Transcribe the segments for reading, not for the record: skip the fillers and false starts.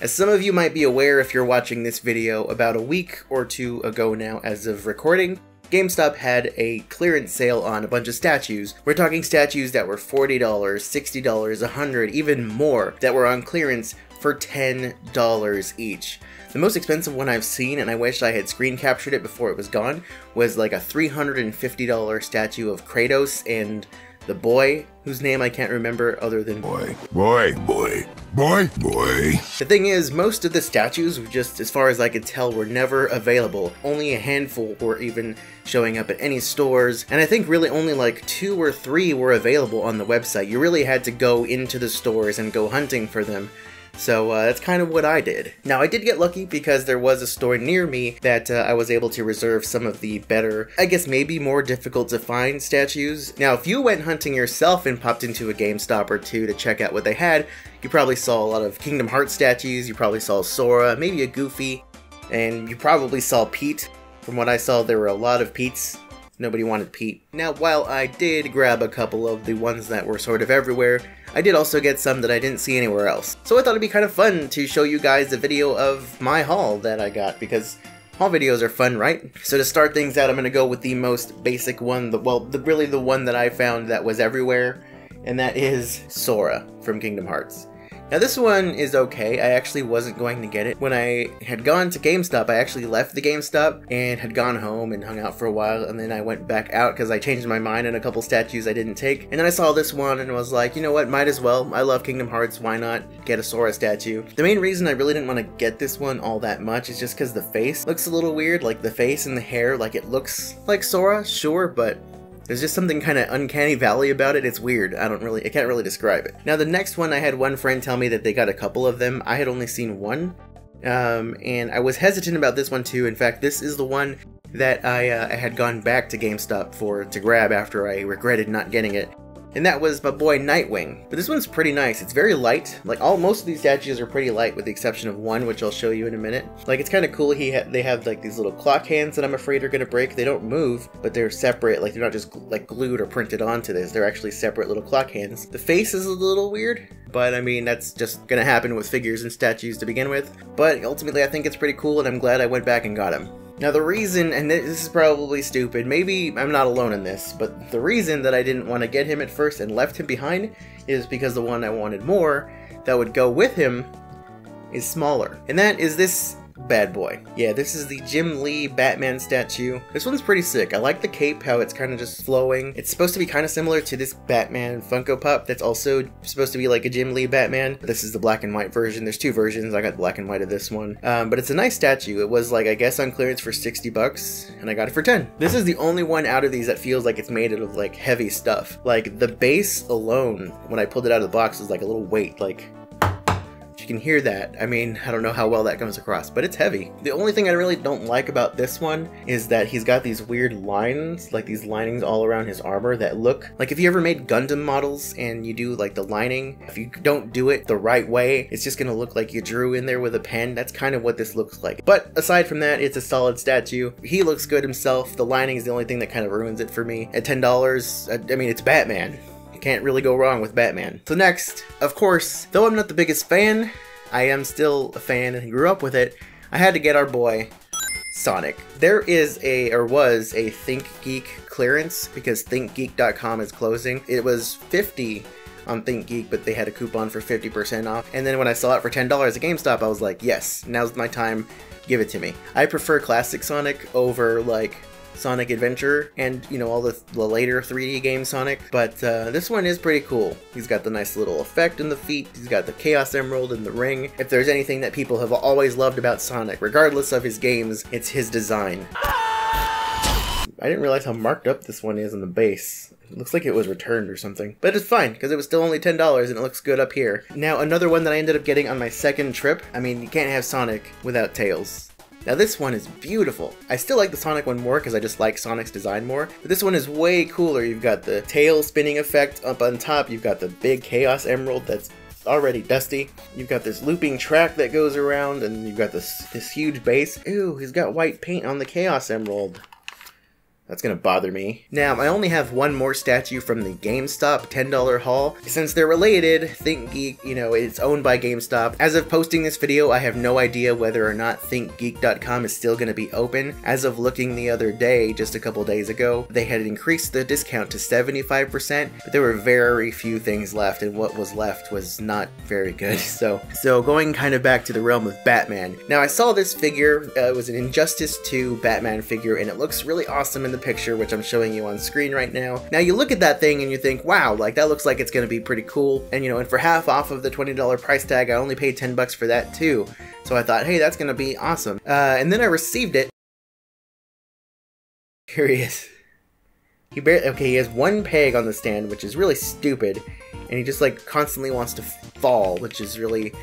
As some of you might be aware if you're watching this video, about a week or two ago now as of recording, GameStop had a clearance sale on a bunch of statues. We're talking statues that were $40, $60, $100, even more, that were on clearance for $10 each. The most expensive one I've seen, and I wish I had screen captured it before it was gone, was like a $350 statue of Kratos and the boy, whose name I can't remember other than Boy. The thing is, most of the statues, just as far as I could tell, were never available. Only a handful were even showing up at any stores, and I think really only like 2 or 3 were available on the website. You really had to go into the stores and go hunting for them. So that's kind of what I did. Now I did get lucky because there was a store near me that I was able to reserve some of the better, I guess maybe more difficult to find statues. Now if you went hunting yourself and popped into a GameStop or two to check out what they had, you probably saw a lot of Kingdom Hearts statues, you probably saw Sora, maybe a Goofy, and you probably saw Pete. From what I saw, there were a lot of Petes. Nobody wanted Pete. Now while I did grab a couple of the ones that were sort of everywhere, I did also get some that I didn't see anywhere else. So I thought it'd be kind of fun to show you guys a video of my haul that I got, because haul videos are fun, right? So to start things out, I'm going to go with the most basic one, really the one that I found that was everywhere, and that is Sora from Kingdom Hearts. Now this one is okay. I actually wasn't going to get it. When I had gone to GameStop, I actually left the GameStop and had gone home and hung out for a while, and then I went back out because I changed my mind on a couple statues I didn't take. And then I saw this one and was like, you know what, might as well. I love Kingdom Hearts, why not get a Sora statue? The main reason I really didn't want to get this one all that much is just because the face looks a little weird. Like the face and the hair, like it looks like Sora, sure, but there's just something kind of uncanny valley about it. It's weird. I can't really describe it. Now the next one, I had one friend tell me that they got a couple of them. I had only seen one, and I was hesitant about this one too. In fact, this is the one that I had gone back to GameStop to grab after I regretted not getting it. And that was my boy Nightwing. But this one's pretty nice. It's very light. Like most of these statues are pretty light with the exception of one, which I'll show you in a minute. Like it's kind of cool. They have like these little clock hands that I'm afraid are gonna break. They don't move, but they're separate. Like they're not just like glued or printed onto this. They're actually separate little clock hands. The face is a little weird, but I mean that's just gonna happen with figures and statues to begin with. But ultimately I think it's pretty cool, and I'm glad I went back and got him. Now the reason, and this is probably stupid, maybe I'm not alone in this, but the reason that I didn't want to get him at first and left him behind is because the one I wanted more that would go with him is smaller. And that is this bad boy. Yeah, this is the Jim Lee Batman statue. This one's pretty sick. I like the cape, how it's kind of just flowing. It's supposed to be kind of similar to this Batman Funko Pop that's also supposed to be like a Jim Lee Batman. This is the black and white version. There's 2 versions. I got the black and white of this one. But it's a nice statue. It was like, I guess on clearance for 60 bucks, and I got it for 10. This is the only one out of these that feels like it's made out of like heavy stuff. Like the base alone, when I pulled it out of the box, was like a little weight, like you can hear that. I mean, I don't know how well that comes across, but it's heavy. The only thing I really don't like about this one is that he's got these weird lines, like these linings all around his armor that look like if you ever made Gundam models and you do like the lining, if you don't do it the right way, it's just gonna look like you drew in there with a pen. That's kind of what this looks like. But aside from that, it's a solid statue. He looks good himself. The lining is the only thing that kind of ruins it for me. At $10, I mean, it's Batman. Can't really go wrong with Batman. So next, of course, though I'm not the biggest fan, I am still a fan and grew up with it, I had to get our boy Sonic. There is was a ThinkGeek clearance because thinkgeek.com is closing. It was $50 on ThinkGeek, but they had a coupon for 50% off. And then when I saw it for $10 at GameStop, I was like, yes, now's my time, give it to me. I prefer classic Sonic over like Sonic Adventure and, you know, all the later 3D game Sonic, but this one is pretty cool. He's got the nice little effect in the feet, he's got the Chaos Emerald in the ring. If there's anything that people have always loved about Sonic, regardless of his games, it's his design. I didn't realize how marked up this one is on the base. It looks like it was returned or something. But it's fine, because it was still only $10 and it looks good up here. Now, another one that I ended up getting on my second trip, I mean, you can't have Sonic without Tails. Now this one is beautiful. I still like the Sonic one more because I just like Sonic's design more, but this one is way cooler. You've got the tail spinning effect up on top, you've got the big Chaos Emerald that's already dusty, you've got this looping track that goes around, and you've got this huge base. Ew, he's got white paint on the Chaos Emerald. That's gonna bother me. Now, I only have one more statue from the GameStop $10 haul. Since they're related, ThinkGeek, you know, it's owned by GameStop. As of posting this video, I have no idea whether or not ThinkGeek.com is still gonna be open. As of looking the other day, just a couple days ago, they had increased the discount to 75%, but there were very few things left, and what was left was not very good. So going kind of back to the realm of Batman. Now, I saw this figure, it was an Injustice 2 Batman figure, and it looks really awesome in the picture, which I'm showing you on screen right now. Now, you look at that thing and you think, wow, like that looks like it's gonna be pretty cool, and you know, and for half off of the $20 price tag, I only paid 10 bucks for that too. So I thought, hey, that's gonna be awesome. And then I received it. Here he is. He has one peg on the stand, which is really stupid, and he just like constantly wants to fall, which is really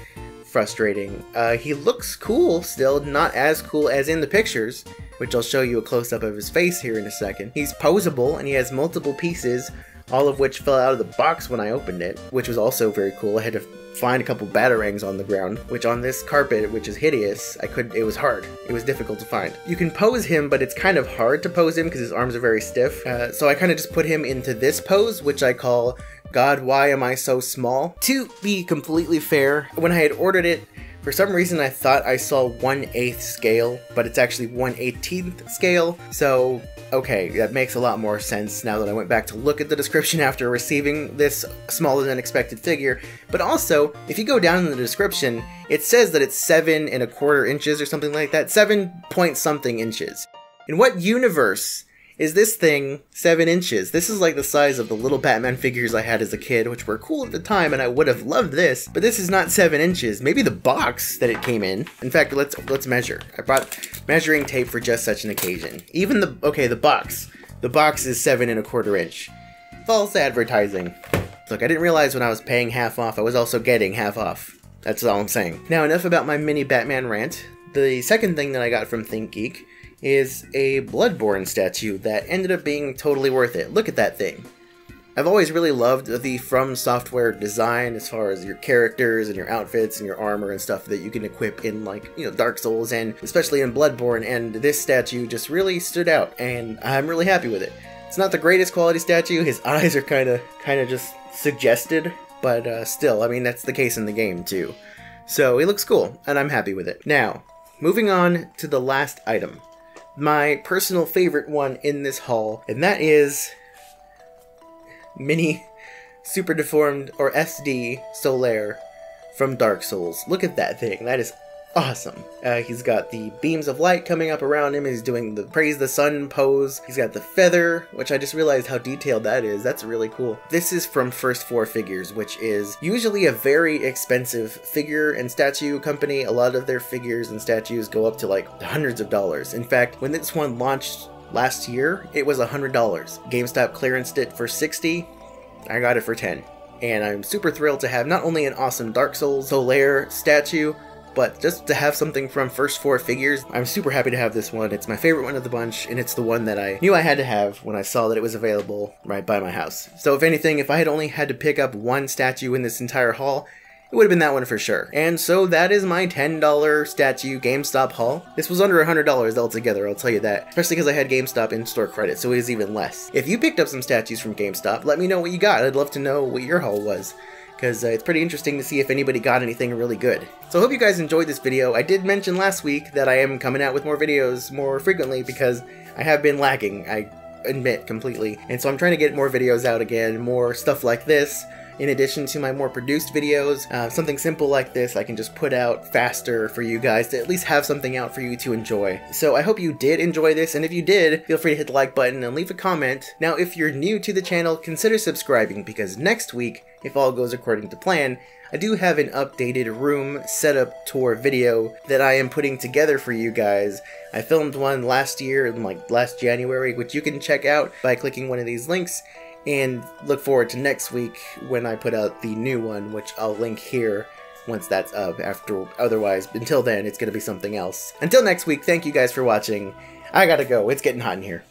frustrating. He looks cool still, not as cool as in the pictures, which I'll show you a close-up of his face here in a second. He's posable, and he has multiple pieces, all of which fell out of the box when I opened it, which was also very cool. I had to find a couple batarangs on the ground, which on this carpet, which is hideous, it was hard. It was difficult to find. You can pose him, but it's kind of hard to pose him because his arms are very stiff. So I kind of just put him into this pose, which I call God, why am I so small? To be completely fair, when I had ordered it, for some reason I thought I saw 1/8 scale, but it's actually 1/18 scale. So, okay, that makes a lot more sense now that I went back to look at the description after receiving this smaller than expected figure. But also, if you go down in the description, it says that it's 7 1/4 inches or something like that, 7 point something inches. In what universe is this thing 7 inches? This is like the size of the little Batman figures I had as a kid, which were cool at the time, and I would have loved this, but this is not 7 inches. Maybe the box that it came in. In fact, let's measure. I brought measuring tape for just such an occasion. Even the box. The box is 7 1/4 inch. False advertising. Look, I didn't realize when I was paying half off, I was also getting half off. That's all I'm saying. Now, enough about my mini Batman rant. The second thing that I got from ThinkGeek is a Bloodborne statue that ended up being totally worth it. Look at that thing. I've always really loved the From Software design as far as your characters and your outfits and your armor and stuff that you can equip in, like, you know, Dark Souls and especially in Bloodborne, and this statue just really stood out, and I'm really happy with it. It's not the greatest quality statue. His eyes are kind of just suggested, but still, I mean, that's the case in the game too. So it looks cool, and I'm happy with it. Now, moving on to the last item. My personal favorite one in this haul, and that is Mini Super Deformed, or SD, Solaire from Dark Souls. Look at that thing. That is awesome. He's got the beams of light coming up around him. He's doing the praise the sun pose. He's got the feather, which I just realized how detailed that is. That's really cool. This is from First 4 Figures, which is usually a very expensive figure and statue company. A lot of their figures and statues go up to like hundreds of dollars. In fact, when this one launched last year, it was $100. GameStop clearanced it for $60. I got it for $10. And I'm super thrilled to have not only an awesome Dark Souls Solaire statue, but just to have something from First 4 Figures. I'm super happy to have this one. It's my favorite one of the bunch, and it's the one that I knew I had to have when I saw that it was available right by my house. So if anything, if I had only had to pick up one statue in this entire haul, it would have been that one for sure. And so that is my $10 statue GameStop haul. This was under $100 altogether, I'll tell you that. Especially because I had GameStop in-store credit, so it was even less. If you picked up some statues from GameStop, let me know what you got. I'd love to know what your haul was, because it's pretty interesting to see if anybody got anything really good. So I hope you guys enjoyed this video. I did mention last week that I am coming out with more videos more frequently because I have been lacking, I admit completely. And so I'm trying to get more videos out again, more stuff like this, in addition to my more produced videos. Something simple like this I can just put out faster for you guys to at least have something out for you to enjoy. So I hope you did enjoy this, and if you did, feel free to hit the like button and leave a comment. Now, if you're new to the channel, consider subscribing, because next week, if all goes according to plan, I do have an updated room setup tour video that I am putting together for you guys. I filmed one last year, in like last January, which you can check out by clicking one of these links, and look forward to next week when I put out the new one, which I'll link here once that's up. Otherwise, until then, it's gonna be something else. Until next week, thank you guys for watching. I gotta go, it's getting hot in here.